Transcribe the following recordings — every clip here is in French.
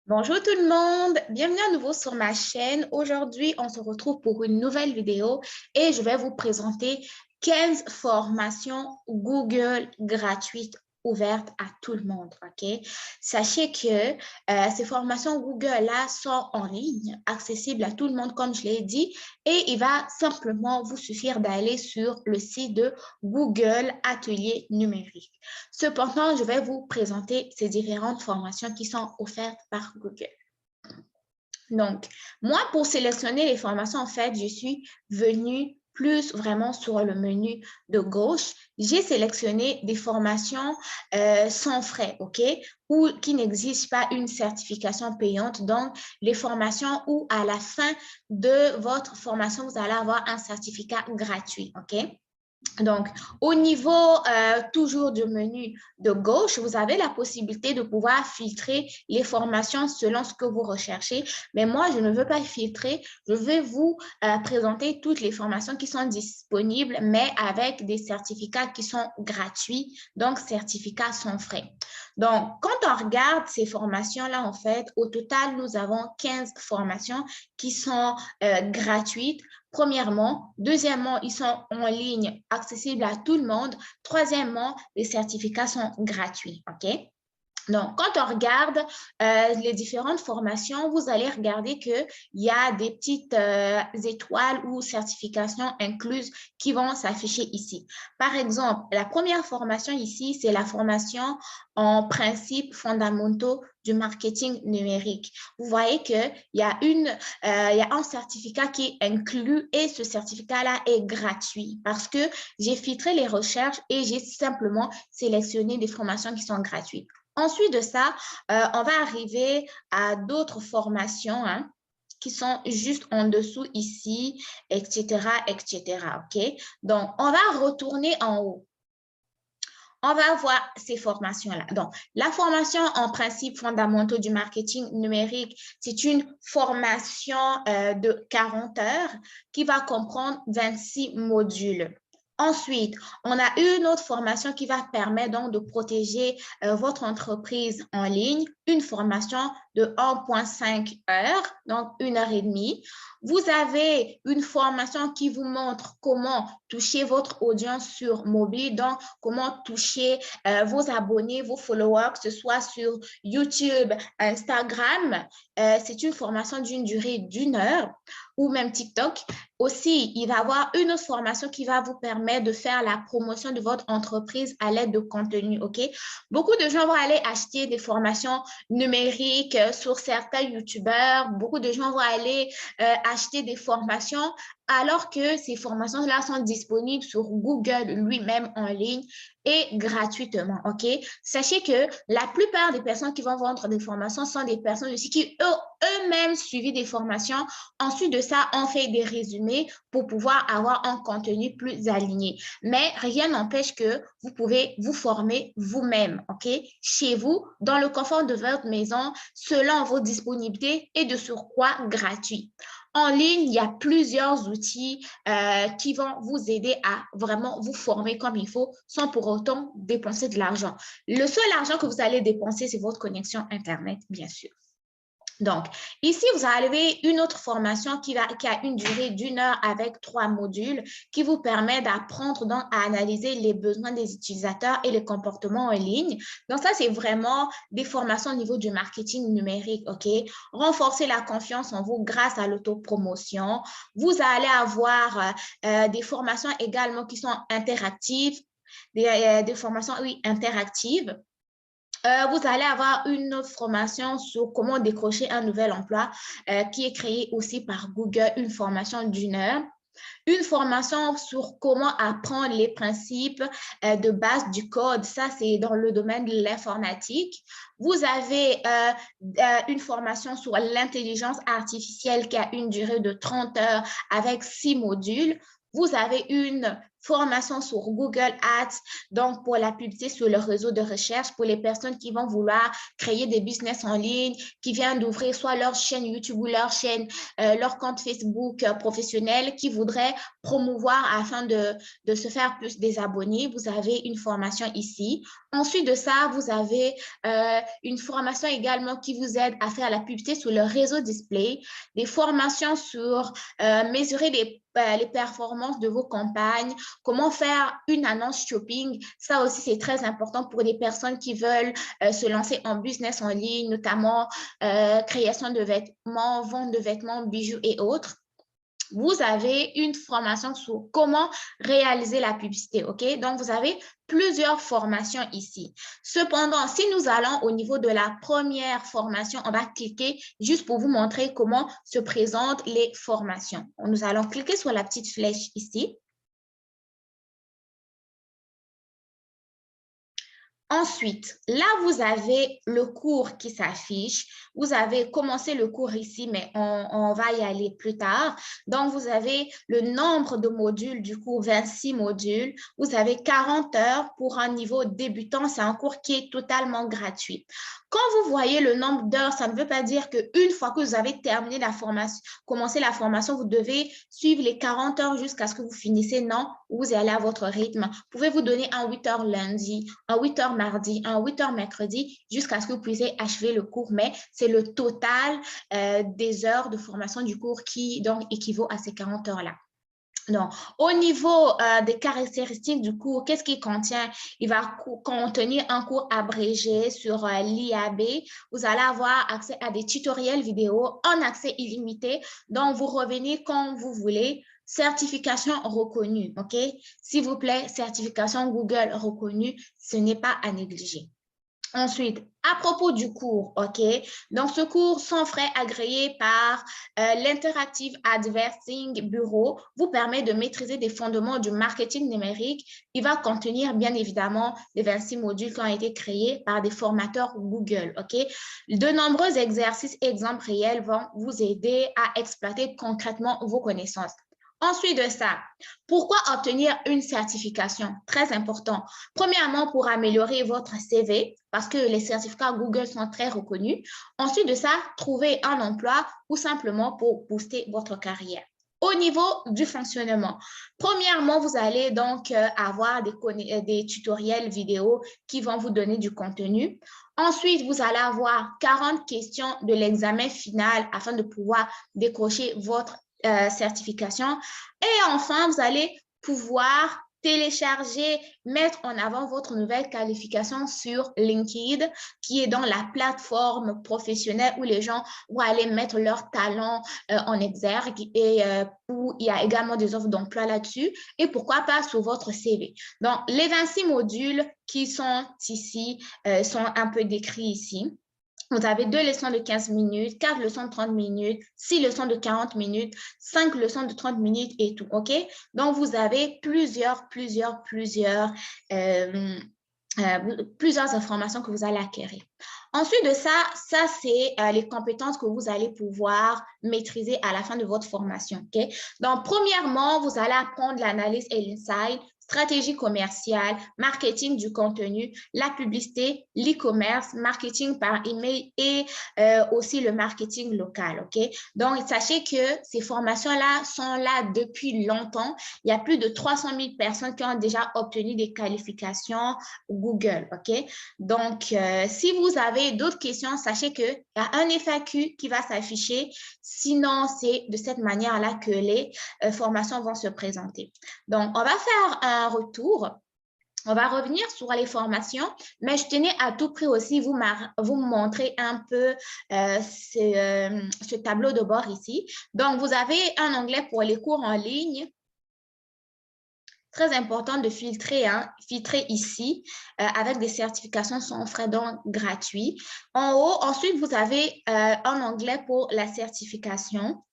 Bonjour tout le monde, bienvenue à nouveau sur ma chaîne. Aujourd'hui, on se retrouve pour une nouvelle vidéo et je vais vous présenter 15 formations Google gratuites ouvertes à tout le monde, ok? Sachez que ces formations Google-là sont en ligne, accessibles à tout le monde, comme je l'ai dit, et il va simplement vous suffire d'aller sur le site de Google Atelier numérique. Cependant, je vais vous présenter ces différentes formations qui sont offertes par Google. Donc, moi, pour sélectionner les formations, en fait, je suis venue plus vraiment sur le menu de gauche. J'ai sélectionné des formations sans frais, OK? Ou qui n'exige pas une certification payante. Donc, les formations où à la fin de votre formation, vous allez avoir un certificat gratuit, OK? Donc, au niveau toujours du menu de gauche, vous avez la possibilité de pouvoir filtrer les formations selon ce que vous recherchez. Mais moi, je ne veux pas filtrer. Je vais vous présenter toutes les formations qui sont disponibles, mais avec des certificats qui sont gratuits, donc certificats sans frais. Donc, quand on regarde ces formations-là, en fait, au total, nous avons 15 formations qui sont gratuites. Premièrement. Deuxièmement, ils sont en ligne, accessibles à tout le monde. Troisièmement, les certificats sont gratuits, OK? Donc, quand on regarde les différentes formations, vous allez regarder qu'il y a des petites étoiles ou certifications incluses qui vont s'afficher ici. Par exemple, la première formation ici, c'est la formation en principes fondamentaux du marketing numérique. Vous voyez qu'il y a un certificat qui est inclus et ce certificat-là est gratuit parce que j'ai filtré les recherches et j'ai simplement sélectionné des formations qui sont gratuites. Ensuite de ça, on va arriver à d'autres formations qui sont juste en dessous ici, etc., etc., OK? Donc, on va retourner en haut. On va voir ces formations-là. Donc, la formation en principes fondamentaux du marketing numérique, c'est une formation de 40 heures qui va comprendre 26 modules. Ensuite, on a une autre formation qui va permettre donc de protéger votre entreprise en ligne, une formation de 1,5 heures, donc 1h30. Vous avez une formation qui vous montre comment toucher votre audience sur mobile, donc comment toucher vos abonnés, vos followers, que ce soit sur YouTube, Instagram. C'est une formation d'une durée d'1 heure ou même TikTok. Aussi, il va y avoir une autre formation qui va vous permettre de faire la promotion de votre entreprise à l'aide de contenu, OK? Beaucoup de gens vont aller acheter des formations numériques sur certains YouTubeurs. Beaucoup de gens vont aller acheter des formations alors que ces formations-là sont disponibles sur Google lui-même en ligne et gratuitement, OK? Sachez que la plupart des personnes qui vont vendre des formations sont des personnes aussi qui eux-mêmes suivi des formations. Ensuite de ça, on fait des résumés pour pouvoir avoir un contenu plus aligné. Mais rien n'empêche que vous pouvez vous former vous-même, OK? Chez vous, dans le confort de votre maison, selon vos disponibilités et de surcroît gratuit. En ligne, il y a plusieurs outils qui vont vous aider à vraiment vous former comme il faut sans pour autant dépenser de l'argent. Le seul argent que vous allez dépenser, c'est votre connexion Internet, bien sûr. Donc, ici, vous avez une autre formation qui a une durée d'1 heure avec 3 modules qui vous permet d'apprendre donc à analyser les besoins des utilisateurs et les comportements en ligne. Donc, ça, c'est vraiment des formations au niveau du marketing numérique, OK? Renforcer la confiance en vous grâce à l'autopromotion. Vous allez avoir des formations également qui sont interactives, des formations, oui, interactives. Vous allez avoir une autre formation sur comment décrocher un nouvel emploi qui est créée aussi par Google, une formation d'1 heure. Une formation sur comment apprendre les principes de base du code. Ça, c'est dans le domaine de l'informatique. Vous avez une formation sur l'intelligence artificielle qui a une durée de 30 heures avec 6 modules. Vous avez une formation sur Google Ads, donc pour la publicité sur le réseau de recherche pour les personnes qui vont vouloir créer des business en ligne, qui viennent d'ouvrir soit leur chaîne YouTube ou leur compte Facebook professionnel, qui voudraient promouvoir afin de se faire plus des abonnés. Vous avez une formation ici. Ensuite de ça, vous avez une formation également qui vous aide à faire la publicité sur le réseau display, des formations sur mesurer les performances de vos campagnes, comment faire une annonce shopping. Ça aussi, c'est très important pour les personnes qui veulent se lancer en business en ligne, notamment création de vêtements, vente de vêtements, bijoux et autres. Vous avez une formation sur comment réaliser la publicité, OK? Donc, vous avez plusieurs formations ici. Cependant, si nous allons au niveau de la première formation, on va cliquer juste pour vous montrer comment se présentent les formations. Nous allons cliquer sur la petite flèche ici. Ensuite, là, vous avez le cours qui s'affiche. Vous avez commencé le cours ici, mais on va y aller plus tard. Donc, vous avez le nombre de modules du cours, 26 modules. Vous avez 40 heures pour un niveau débutant. C'est un cours qui est totalement gratuit. Quand vous voyez le nombre d'heures, ça ne veut pas dire qu'une fois que vous avez terminé la formation, commencé la formation, vous devez suivre les 40 heures jusqu'à ce que vous finissez. Non, vous allez à votre rythme. Vous pouvez vous donner un 8 heures lundi, un 8 heures mardi, un 8 heures mercredi, jusqu'à ce que vous puissiez achever le cours. Mais c'est le total des heures de formation du cours qui donc équivaut à ces 40 heures-là. Donc, au niveau des caractéristiques du cours, qu'est-ce qu'il contient? Il va contenir un cours abrégé sur l'IAB. Vous allez avoir accès à des tutoriels vidéo en accès illimité. Donc, vous revenez quand vous voulez. Certification reconnue, OK? S'il vous plaît, certification Google reconnue, ce n'est pas à négliger. Ensuite, à propos du cours, OK? Donc, ce cours sans frais agréé par l'Interactive Advertising Bureau vous permet de maîtriser des fondements du marketing numérique. Il va contenir, bien évidemment, les 26 modules qui ont été créés par des formateurs Google, OK? De nombreux exercices et exemples réels vont vous aider à exploiter concrètement vos connaissances. Ensuite de ça, pourquoi obtenir une certification? Très important. Premièrement, pour améliorer votre CV, parce que les certificats Google sont très reconnus. Ensuite de ça, trouver un emploi ou simplement pour booster votre carrière. Au niveau du fonctionnement, premièrement, vous allez donc avoir des tutoriels vidéo qui vont vous donner du contenu. Ensuite, vous allez avoir 40 questions de l'examen final afin de pouvoir décrocher votre certification. Et enfin, vous allez pouvoir télécharger, mettre en avant votre nouvelle qualification sur LinkedIn, qui est dans la plateforme professionnelle où les gens vont aller mettre leurs talents en exergue et où il y a également des offres d'emploi là-dessus et pourquoi pas sur votre CV. Donc, les 26 modules qui sont ici sont un peu décrits ici. Vous avez 2 leçons de 15 minutes, 4 leçons de 30 minutes, 6 leçons de 40 minutes, 5 leçons de 30 minutes et tout, OK? Donc, vous avez plusieurs informations que vous allez acquérir. Ensuite de ça, c'est les compétences que vous allez pouvoir maîtriser à la fin de votre formation, OK? Donc, premièrement, vous allez apprendre l'analyse et l'insight, stratégie commerciale, marketing du contenu, la publicité, l'e-commerce, marketing par email et aussi le marketing local, OK? Donc, sachez que ces formations-là sont là depuis longtemps. Il y a plus de 300 000 personnes qui ont déjà obtenu des qualifications Google, OK? Donc, si vous avez d'autres questions, sachez qu'il y a un FAQ qui va s'afficher. Sinon, c'est de cette manière-là que les formations vont se présenter. Donc, on va faire un retour. On va revenir sur les formations, mais je tenais à tout prix aussi vous montrer un peu ce tableau de bord ici. Donc, vous avez un onglet pour les cours en ligne. Très important de filtrer, filtrer ici avec des certifications sans frais donc gratuits. En haut, ensuite, vous avez un onglet pour la certification.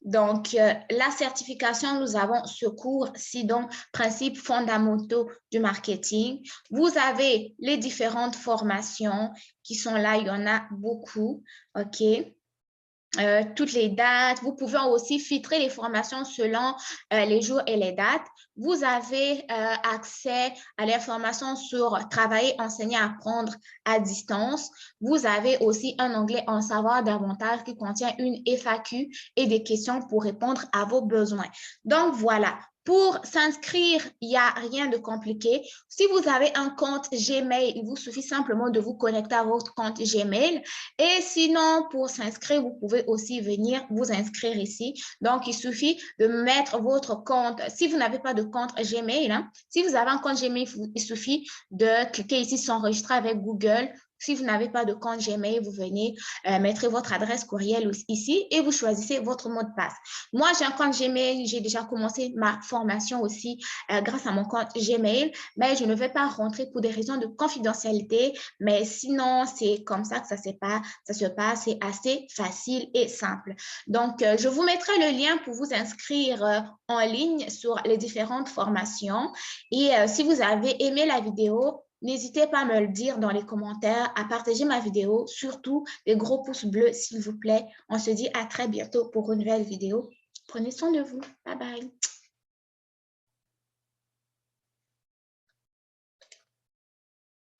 Donc, la certification, nous avons ce cours-ci, donc, principes fondamentaux du marketing. Vous avez les différentes formations qui sont là, il y en a beaucoup, OK? Toutes les dates. Vous pouvez aussi filtrer les formations selon les jours et les dates. Vous avez accès à l'information sur travailler, enseigner, apprendre à distance. Vous avez aussi un onglet en savoir davantage qui contient une FAQ et des questions pour répondre à vos besoins. Donc, voilà. Pour s'inscrire, il n'y a rien de compliqué. Si vous avez un compte Gmail, il vous suffit simplement de vous connecter à votre compte Gmail. Et sinon, pour s'inscrire, vous pouvez aussi venir vous inscrire ici. Donc, il suffit de mettre votre compte. Si vous n'avez pas de compte Gmail, hein, si vous avez un compte Gmail, il suffit de cliquer ici, s'enregistrer avec Google. Si vous n'avez pas de compte Gmail, vous venez mettre votre adresse courriel ici et vous choisissez votre mot de passe. Moi, j'ai un compte Gmail. J'ai déjà commencé ma formation aussi grâce à mon compte Gmail, mais je ne vais pas rentrer pour des raisons de confidentialité. Mais sinon, c'est comme ça que ça se passe. C'est assez facile et simple. Donc, je vous mettrai le lien pour vous inscrire en ligne sur les différentes formations. Et si vous avez aimé la vidéo, n'hésitez pas à me le dire dans les commentaires, à partager ma vidéo, surtout les gros pouces bleus, s'il vous plaît. On se dit à très bientôt pour une nouvelle vidéo. Prenez soin de vous. Bye bye.